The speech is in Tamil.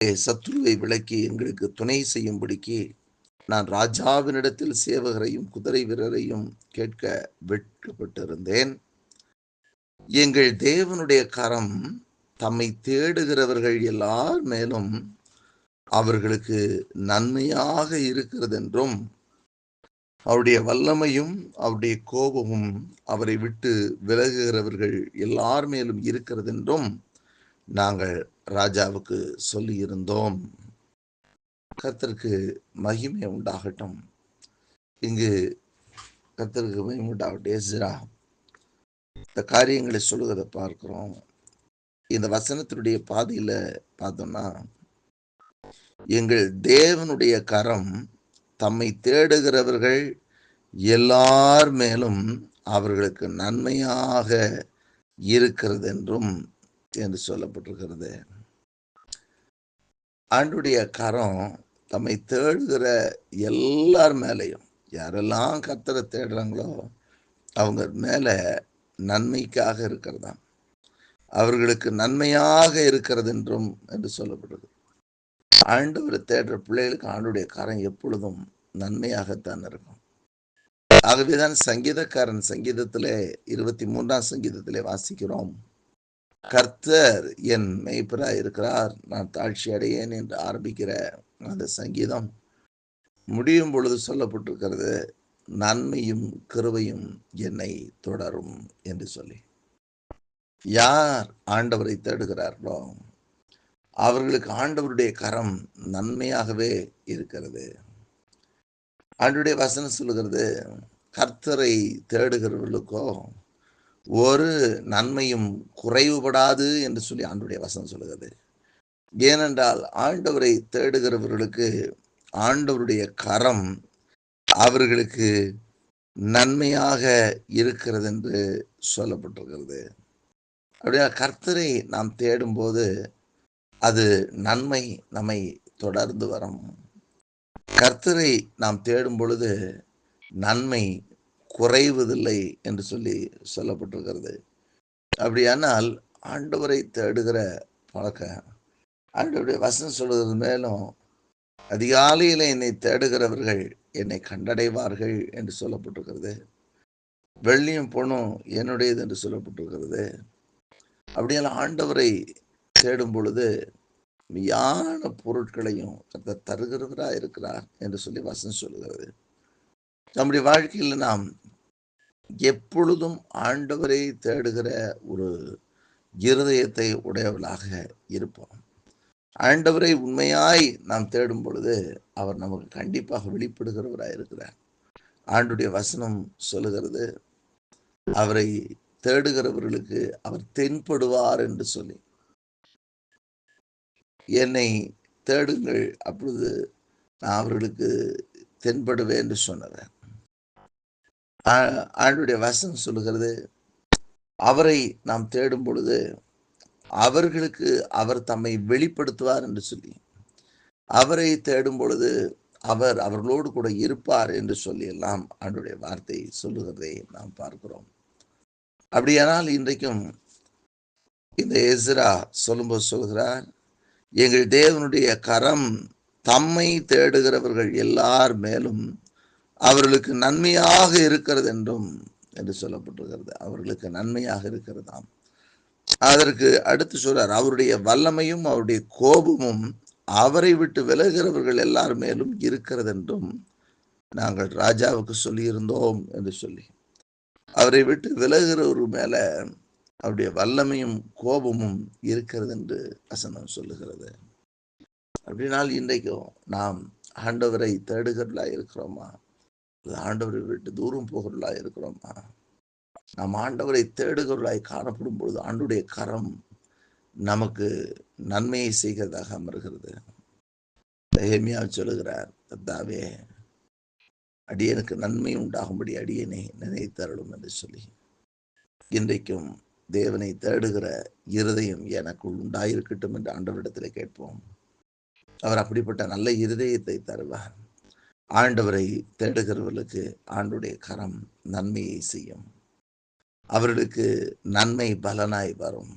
சத்துருவை விலக்கி எங்களுக்கு துணை செய்யும்படிக்கு நான் ராஜாவினிடத்தில் சேவகரையும் குதிரை வீரரையும் கேட்க வெட்கப்பட்டிருந்தேன். எங்கள் தேவனுடைய கரம் தம்மை தேடுகிறவர்கள் எல்லார் மேலும் அவர்களுக்கு நன்மையாக இருக்கிறது என்றும் அவருடைய வல்லமையும் அவருடைய கோபமும் அவரை விட்டு விலகுகிறவர்கள் எல்லார் மேலும் இருக்கிறது என்றும் நாங்கள் ராஜாவுக்கு சொல்லியிருந்தோம். கர்த்தருக்கு மகிமை உண்டாகட்டும். இங்கு கர்த்தருக்கு மகிமை உண்டாகட்டும். எஸ்ரா இந்த காரியங்களை சொல்லுவதை பார்க்கிறோம். இந்த வசனத்தினுடைய பாதியில பார்த்தோம்னா, எங்கள் தேவனுடைய கரம் தம்மை தேடுகிறவர்கள் எல்லார் மேலும் அவர்களுக்கு நன்மையாக இருக்கிறது என்றும் என்று சொல்லப்பட்டிருக்கிறது. ஆண்டுடைய கரம் தம்மை தேடுகிற எல்லார் மேலையும், யாரெல்லாம் கர்த்தரை தேடுறாங்களோ அவங்க மேல நன்மைக்காக இருக்கிறதா, அவர்களுக்கு நன்மையாக இருக்கிறது என்றும் என்று சொல்லப்படுது. ஆண்டவரை தேடுற பிள்ளைகளுக்கு ஆண்டுடைய கரம் எப்பொழுதும் நன்மையாகத்தான் இருக்கும். ஆகவேதான் சங்கீதக்காரன் சங்கீதத்திலே 23ஆம் சங்கீதத்திலே வாசிக்கிறோம், கர்த்தர் என் மேய்ப்பராய் இருக்கிறார், நான் தாழ்ச்சி அடையேன் என்று ஆரம்பிக்கிற அந்த சங்கீதம் முடியும் பொழுது சொல்லப்பட்டிருக்கிறது, நன்மையும் கிருபையும் என்னை தொடரும் என்று சொல்லி. யார் ஆண்டவரை தேடுகிறார்களோ அவர்களுக்கு ஆண்டவருடைய கரம் நன்மையாகவே இருக்கிறது. ஆண்டவருடைய வசனம் சொல்லுகிறது, கர்த்தரை தேடுகிறவர்களுக்கோ ஒரு நன்மையும் குறைவுபடாது என்று சொல்லி ஆண்டவருடைய வசனம் சொல்லுகிறது. ஏனென்றால் ஆண்டவரை தேடுகிறவர்களுக்கு ஆண்டவருடைய கரம் அவர்களுக்கு நன்மையாக இருக்கிறது என்று சொல்லப்பட்டிருக்கிறது. அப்படியா கர்த்தரை நாம் தேடும்போது அது நன்மை நம்மை தொடர்ந்து வரும். கர்த்தரை நாம் தேடும் பொழுது நன்மை குறைவதில்லை என்று சொல்லி சொல்லப்பட்டிருக்கிறது. அப்படியானால் ஆண்டவரை தேடுகிற பழக்கம், ஆண்டவருடைய வசனம் சொல்வது மேலும் அதிகாலையில் என்னை தேடுகிறவர்கள் என்னை கண்டடைவார்கள் என்று சொல்லப்பட்டிருக்கிறது. வெள்ளியும் பொண்ணும் என்னுடையது என்று சொல்லப்பட்டிருக்கிறது. அப்படியால் ஆண்டவரை தேடும் பொழுது மெய்யான பொருட்களையும் கர்த்தர் தருகிறவராக இருக்கிறார் என்று சொல்லி வசனம் சொல்லுகிறது. நம்முடைய வாழ்க்கையில் நாம் எப்பொழுதும் ஆண்டவரை தேடுகிற ஒரு இருதயத்தை உடையவர்களாக இருப்போம். ஆண்டவரை உண்மையாய் நாம் தேடும் பொழுது அவர் நமக்கு கண்டிப்பாக வெளிப்படுகிறவராக இருக்கிறார். ஆண்டுடைய வசனம் சொல்லுகிறது, அவரை தேடுகிறவர்களுக்கு அவர் தென்படுவார் என்று சொல்லி. என்னை தேடுங்கள், அப்பொழுது நான் அவர்களுக்கு தென்படுவேன் என்று சொன்னவர். ஆண்டுடைய வசனம் சொல்லுகிறது, அவரை நாம் தேடும் பொழுது அவர்களுக்கு அவர் தம்மை வெளிப்படுத்துவார் என்று சொல்லி, அவரை தேடும் பொழுது அவர் அவர்களோடு கூட இருப்பார் என்று சொல்லி எல்லாம் ஆண்டுடைய வார்த்தை சொல்லுகிறதை நாம் பார்க்கிறோம். அப்படியானால் இன்றைக்கும் இந்த எஸ்ரா சொல்லும்போது சொல்கிறார், எங்கள் தேவனுடைய கரம் தம்மை தேடுகிறவர்கள் எல்லார் மேலும் அவர்களுக்கு நன்மையாக இருக்கிறது என்றும் என்று சொல்லப்பட்டிருக்கிறது. அவர்களுக்கு நன்மையாக இருக்கிறதாம். அதற்கு அடுத்து சொல்றார், அவருடைய வல்லமையும் அவருடைய கோபமும் அவரை விட்டு விலகிறவர்கள் எல்லார் மேலும் இருக்கிறது என்றும் நாங்கள் ராஜாவுக்கு சொல்லியிருந்தோம் என்று சொல்லி. அவரை விட்டு விலகிறவர் மேல அவருடைய வல்லமையும் கோபமும் இருக்கிறது என்று வசனம் சொல்லுகிறது. அப்படினால் இன்றைக்கும் நாம் ஆண்டவரை தேடுகிறவர்களா இருக்கிறோமா, ஆண்டவரை விட்டு தூரம் போகிறவர்களா இருக்கிறோமா? நாம் ஆண்டவரை தேடுகிறவர்களாய் காணப்படும் பொழுது ஆண்டுடைய கரம் நமக்கு நன்மையை செய்கிறதாக அமர்கிறது. நெகேமியா சொல்லுகிறார், கர்த்தாவே அடியனுக்கு நன்மை உண்டாகும்படி அடியனை நினைத்தருளும் என்று சொல்லி. இன்றைக்கும் தேவனை தேடுகிற இருதயம் எனக்குள் உண்டாயிருக்கட்டும் என்று ஆண்டவரிடத்தில் கேட்போம். அவர் அப்படிப்பட்ட நல்ல இருதயத்தை தருவார். ஆண்டவரை தேடுகிறவர்களுக்கு ஆண்டுடைய கரம் நன்மையை செய்யும். அவர்களுக்கு நன்மை பலனாய் வரும்.